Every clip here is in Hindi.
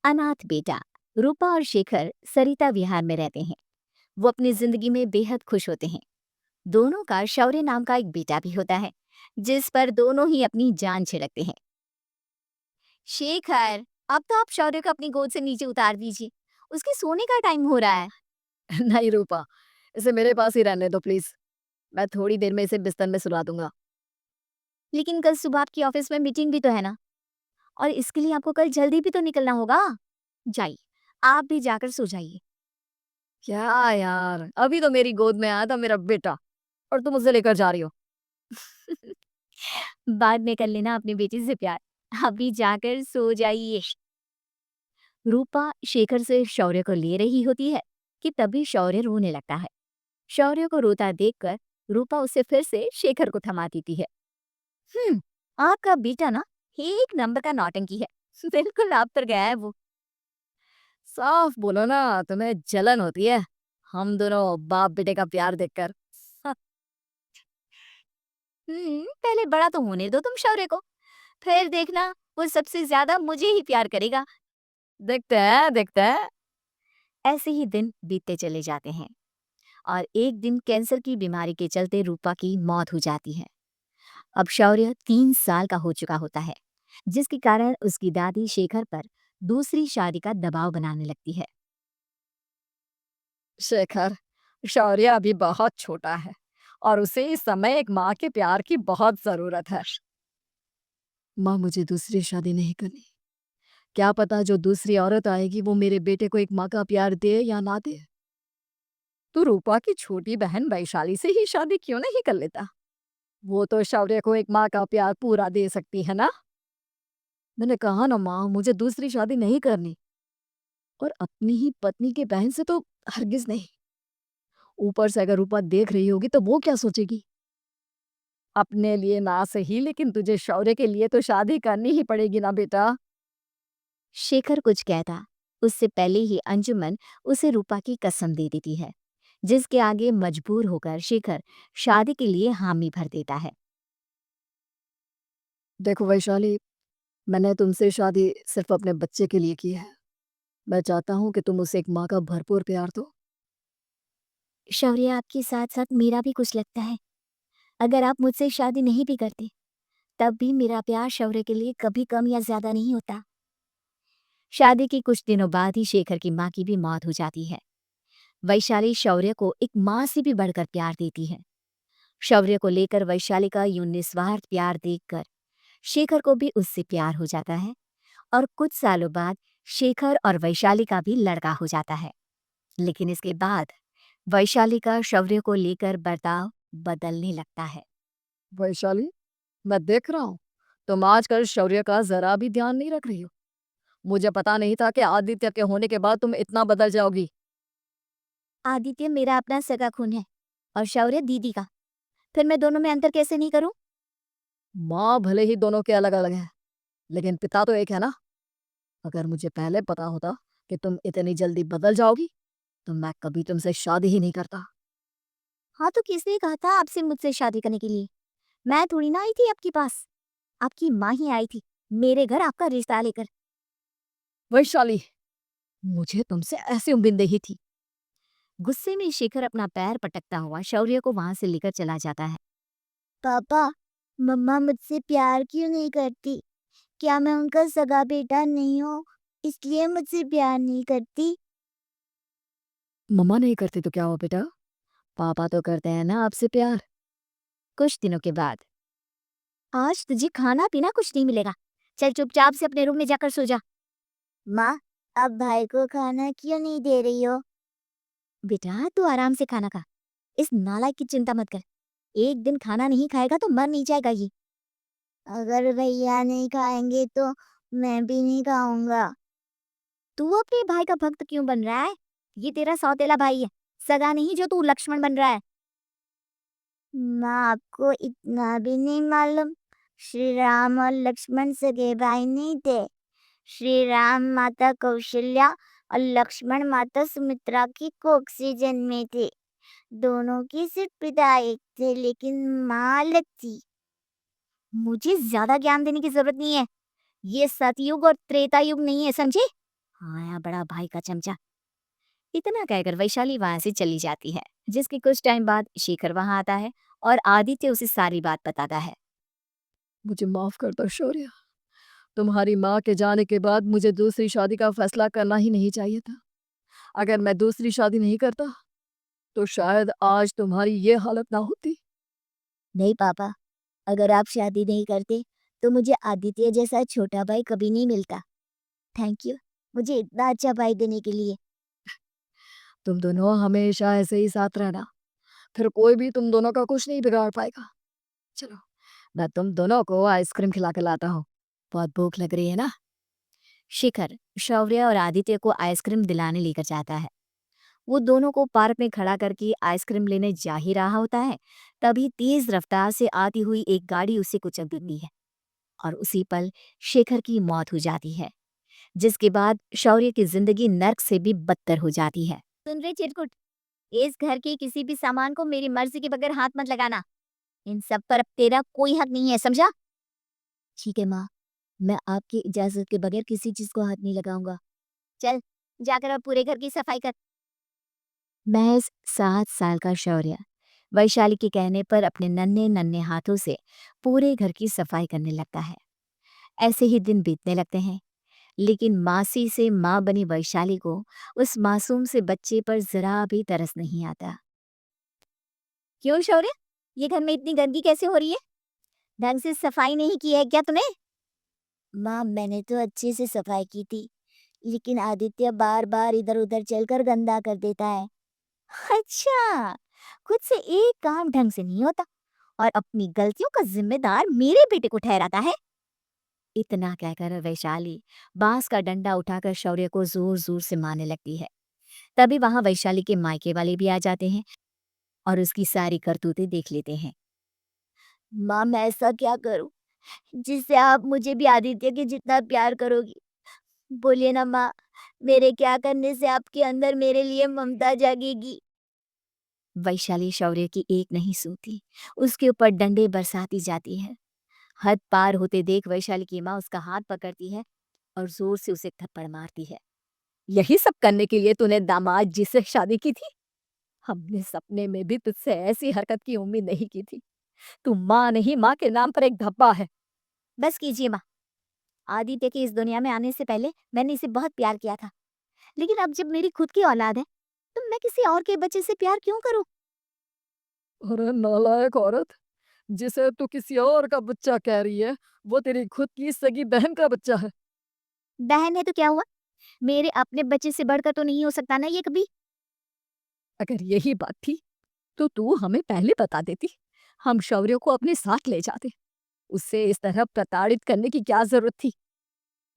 अनाथ बेटा। रूपा और शेखर सरिता विहार में रहते हैं। वो अपनी जिंदगी में बेहद खुश होते हैं। दोनों का शौर्य नाम का एक बेटा भी होता है, जिस पर दोनों ही अपनी जान छिड़कते हैं। शेखर, अब तो आप शौर्य को अपनी गोद से नीचे उतार दीजिए। उसके सोने का टाइम हो रहा है। नहीं रूपा, इसे मेरे पास ही रहने दो प्लीज। मैं थोड़ी देर में इसे बिस्तर में सुला दूंगा। लेकिन कल सुबह आपकी ऑफिस में मीटिंग भी तो है ना, और इसके लिए आपको कल जल्दी भी तो निकलना होगा। जाइए, आप भी जाकर सो जाइए। क्या यार, अभी तो मेरी गोद में आया था मेरा बेटा और तुम उसे लेकर जा रही हो। बाद में कर लेना अपनी बेटी से प्यार। अभी जाकर सो जाइए। रूपा शेखर से शौर्य को ले रही होती है कि तभी शौर्य रोने लगता है। शौर्य को रोता देखकर रूपा उसे फिर से शेखर को थमा देती है। हम्म, आपका बेटा ना एक नंबर का नौटंकी है। बिल्कुल आप पर गया है वो। साफ बोलो ना, तुम्हें जलन होती है हम दोनों बाप बेटे का प्यार देखकर। पहले बड़ा तो होने दो तुम शौर्य को, फिर देखना वो सबसे ज्यादा मुझे ही प्यार करेगा। देखते हैं देखते हैं। ऐसे ही दिन बीतते चले जाते हैं और एक दिन कैंसर की बीमारी के चलते रूपा की मौत हो जाती है। अब शौर्य 3 साल का हो चुका होता है, जिसके कारण उसकी दादी शेखर पर दूसरी शादी का दबाव बनाने लगती है। शेखर, शौर्य अभी बहुत छोटा है और उसे इस समय एक माँ के प्यार की बहुत जरूरत है। माँ, मुझे दूसरी शादी नहीं करनी। क्या पता जो दूसरी औरत आएगी वो मेरे बेटे को एक माँ का प्यार दे या ना दे। तू रूपा की छोटी बहन वैशाली से ही शादी क्यों नहीं कर लेता? वो तो शौर्य को एक माँ का प्यार पूरा दे सकती है ना। मैंने कहा ना माँ, मुझे दूसरी शादी नहीं करनी। और अपनी ही पत्नी के बहन से तो हरगिज नहीं। ऊपर से अगर रूपा देख रही होगी तो वो क्या सोचेगी? अपने लिए ना सही, लेकिन तुझे शौर्य के लिए तो शादी करनी ही पड़ेगी ना बेटा। शेखर कुछ कहता उससे पहले ही अंजुमन उसे रूपा की कसम दे देती है, जिसके आगे मजबूर होकर शेखर शादी के लिए हामी भर देता है। देखो वैशाली, मैंने तुमसे शादी सिर्फ अपने बच्चे के लिए की है। मैं चाहता हूँ कि तुम उसे एक माँ का भरपूर प्यार दो। शौर्य, आपके साथ साथ मेरा भी कुछ लगता है। अगर आप मुझसे शादी नहीं भी करते, तब भी मेरा प्यार शौर्य के लिए कभी कम या ज्यादा नहीं होता। शादी के कुछ दिनों बाद ही शेखर की माँ की भी मौत हो जाती है। वैशाली शौर्य को एक माँ से भी बढ़कर प्यार देती है। शौर्य को लेकर वैशाली का यूं निस्वार्थ प्यार देखकर शेखर को भी उससे प्यार हो जाता है और कुछ सालों बाद शेखर और वैशाली का भी लड़का हो जाता है। लेकिन इसके बाद वैशाली का शौर्य को लेकर बर्ताव बदलने लगता है। वैशाली, मैं देख रहा हूँ तुम आजकल शौर्य का जरा भी ध्यान नहीं रख रही हो। मुझे पता नहीं था कि आदित्य के होने के बाद तुम इतना बदल जाओगी। आदित्य मेरा अपना सगा खून है और शौर्य दीदी का। फिर मैं दोनों में अंतर कैसे नहीं करूं? माँ भले ही दोनों के अलग अलग हैं, लेकिन पिता तो एक है ना। अगर मुझे पहले पता होता कि तुम इतनी जल्दी बदल जाओगी तो मैं कभी तुमसे शादी ही नहीं करता। हाँ, तो किसने कहा था आपसे मुझसे शादी करने के लिए? मैं थोड़ी ना आई थी आपके पास। आपकी माँ ही आई थी मेरे घर आपका रिश्ता लेकर। वैशाली, मुझे तुमसे ऐसी उम्मीद नहीं थी। गुस्से में शेखर अपना पैर पटकता हुआ शौर्य को वहां से लेकर चला जाता है। पापा, मम्मा मुझसे प्यार क्यों नहीं करती? क्या मैं उनका सगा बेटा नहीं हूँ, इसलिए मुझसे प्यार नहीं करती? मम्मा नहीं करती तो क्या हो बेटा, पापा तो करते हैं ना आपसे प्यार। कुछ दिनों के बाद, आज तुझे खाना पीना कुछ नहीं मिलेगा। चल चुपचाप से अपने रूम में जाकर सो जा। माँ, अब भाई को खाना क्यों नहीं दे रही हो? बेटा तू आराम से खाना खा। इस नालायक की चिंता मत कर। एक दिन खाना नहीं खाएगा तो मर नहीं जाएगा ये। अगर भैया नहीं खाएंगे तो मैं भी नहीं खाऊंगा। तू अपने भाई का भक्त क्यों बन रहा है? ये तेरा सौतेला भाई है, सगा नहीं जो तू लक्ष्मण बन रहा है। माँ, आपको इतना भी नहीं मालूम? श्री राम और लक्ष्मण सगे भाई नहीं थे। श्री राम माता कौशल्या और लक्ष्मण माता सुमित्रा की कोख से जन्मे थे। दोनों की सिर्फ पिता एक थे, लेकिन माँ अलग थी। मुझे ज्यादा ज्ञान देने की जरूरत नहीं है। ये सतयुग और त्रेता युग नहीं है, समझे? हाँ यार, बड़ा भाई का चमचा। इतना कहकर वैशाली वहां से चली जाती है, जिसके कुछ टाइम बाद शेखर वहां आता है और आदित्य उसे सारी बात बताता है। मुझे माफ कर दो शौर्य। तुम्हारी माँ के जाने के बाद मुझे दूसरी शादी का फैसला करना ही नहीं चाहिए था। अगर मैं दूसरी शादी नहीं करता तो शायद आज तुम्हारी ये हालत ना होती। नहीं पापा, अगर आप शादी नहीं करते तो मुझे आदित्य जैसा छोटा भाई कभी नहीं मिलता। थैंक यू, मुझे इतना अच्छा भाई देने के लिए। तुम दोनों हमेशा ऐसे ही साथ रहना, फिर कोई भी तुम दोनों का कुछ नहीं बिगाड़ पाएगा। चलो, मैं तुम दोनों को आइसक्रीम खिला के लाता हूँ। बहुत भूख लग रही है ना? शिखर शौर्य और आदित्य को आइसक्रीम दिलाने लेकर जाता है। वो दोनों को पार्क में खड़ा करके आइसक्रीम लेने जा ही रहा होता है, तभी तेज रफ्तार से आती हुई एक गाड़ी उसे कुचल देती है और उसी पल शेखर की मौत हो जाती है, जिसके बाद शौर्य की जिंदगी नर्क से भी बदतर हो जाती है। सुन रहे चिरकुट, इस घर के किसी भी सामान को मेरी मर्जी के बगैर हाथ मत लगाना। इन सब पर अब तेरा कोई हक नहीं है, समझा? ठीक है माँ, मैं आपकी इजाजत के बगैर किसी चीज को हाथ नहीं लगाऊंगा। चल, जाकर अब पूरे घर की सफाई कर। महज 7 साल का शौर्य वैशाली के कहने पर अपने नन्हे नन्हे हाथों से पूरे घर की सफाई करने लगता है। ऐसे ही दिन बीतने लगते हैं, लेकिन मासी से माँ बनी वैशाली को उस मासूम से बच्चे पर जरा भी तरस नहीं आता। क्यों शौर्य, ये घर में इतनी गंदगी कैसे हो रही है? ढंग से सफाई नहीं की है क्या तूने? माँ, मैंने तो अच्छे से सफाई की थी, लेकिन आदित्य बार बार इधर उधर चलकर गंदा कर देता है। अच्छा, खुद से एक काम ढंग से नहीं होता और अपनी गलतियों का जिम्मेदार मेरे बेटे को ठहराता है। इतना कहकर वैशाली बांस का डंडा उठाकर शौर्य को जोर जोर से मारने लगती है। तभी वहां वैशाली के मायके वाले भी आ जाते हैं और उसकी सारी करतूतें देख लेते हैं। माँ, मैं ऐसा क्या करूं जिससे आप मुझे भी आदित्य के जितना प्यार करोगी? बोलिए ना माँ, मेरे क्या करने से आपके अंदर मेरे लिए ममता जागेगी? वैशाली शौर्य की एक नहीं सुनती, उसके ऊपर डंडे बरसाती जाती है। हद पार होते देख वैशाली की माँ उसका हाथ पकड़ती है और जोर से उसे थप्पड़ मारती है। यही सब करने के लिए तूने दामाद जी से शादी की थी? हमने सपने में भी तुझसे ऐसी हरकत की उम्मीद नहीं की थी। तू माँ नहीं, माँ के नाम पर एक धब्बा है। बस कीजिए माँ, आदित्य के इस दुनिया में आने से पहले मैंने इसे बहुत प्यार किया था, लेकिन अब जब मेरी खुद की औलाद है तो मैं किसी और के बच्चे से प्यार क्यों करूं? अरे नालायक औरत, जिसे तू किसी और का बच्चा कह रही है, वो तेरी खुद की सगी बहन का बच्चा है। बहन है तो क्या हुआ, मेरे अपने बच्चे से बढ़कर तो नहीं हो सकता ना ये कभी। अगर यही बात थी तो तू हमें पहले बता देती। हम शौर्य को अपने साथ ले जाते। उससे इस तरह प्रताड़ित करने की क्या जरूरत थी?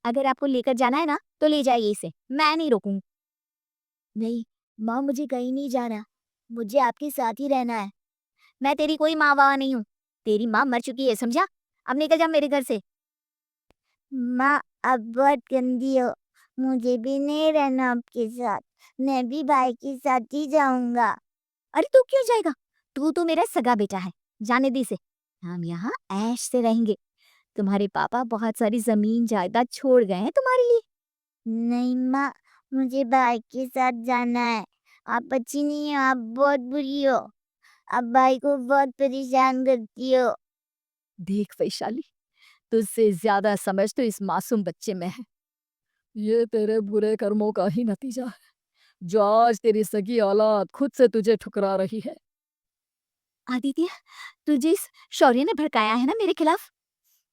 अगर आपको लेकर जाना है ना तो ले जाइए इसे, मैं नहीं रोकूंगी। नहीं माँ, मुझे कहीं नहीं जाना, मुझे आपके साथ ही रहना है। मैं तेरी कोई माँ बाबा नहीं हूँ, तेरी माँ मर चुकी है, समझा? अब निकल जा मेरे घर से। माँ, अब बहुत गंदी हो, मुझे भी नहीं रहना आपके साथ, मैं भी भाई के साथ ही जाऊंगा। अरे तू क्यों जाएगा, तू तो मेरा सगा बेटा है, जाने दी से। हम यहाँ ऐश से रहेंगे, तुम्हारे पापा बहुत सारी जमीन जायदाद छोड़ गए हैं तुम्हारे लिए। नहीं माँ, मुझे भाई के साथ जाना है। आप अच्छी नहीं हो, आप बहुत बुरी हो, आप भाई को बहुत परेशान करती हो। देख वैशाली, तुझसे ज्यादा समझ तो इस मासूम बच्चे में है। ये तेरे बुरे कर्मों का ही नतीजा है, जो आज तेरी सगी औलाद खुद से तुझे ठुकरा रही है। आदित्य, तुझे इस शौर्य ने भड़काया है ना मेरे खिलाफ?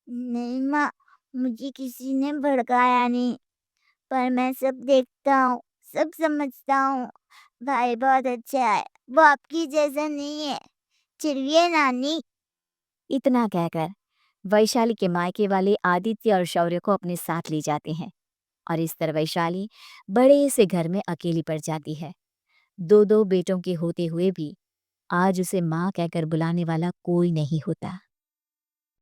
नहीं माँ, मुझे किसी ने भड़काया नहीं, पर मैं सब देखता हूँ, सब समझता हूँ। भाई बहुत अच्छा है, वो आपकी जैसा नहीं है। चिड़िया नानी। इतना कहकर वैशाली के मायके वाले आदित्य और शौर्य को अपने साथ ले जाते हैं और इस तरह वैशाली बड़े से घर में अकेली पड़ जाती है। दो दो बेटों के होते हुए भी आज उसे माँ कहकर बुलाने वाला कोई नहीं होता।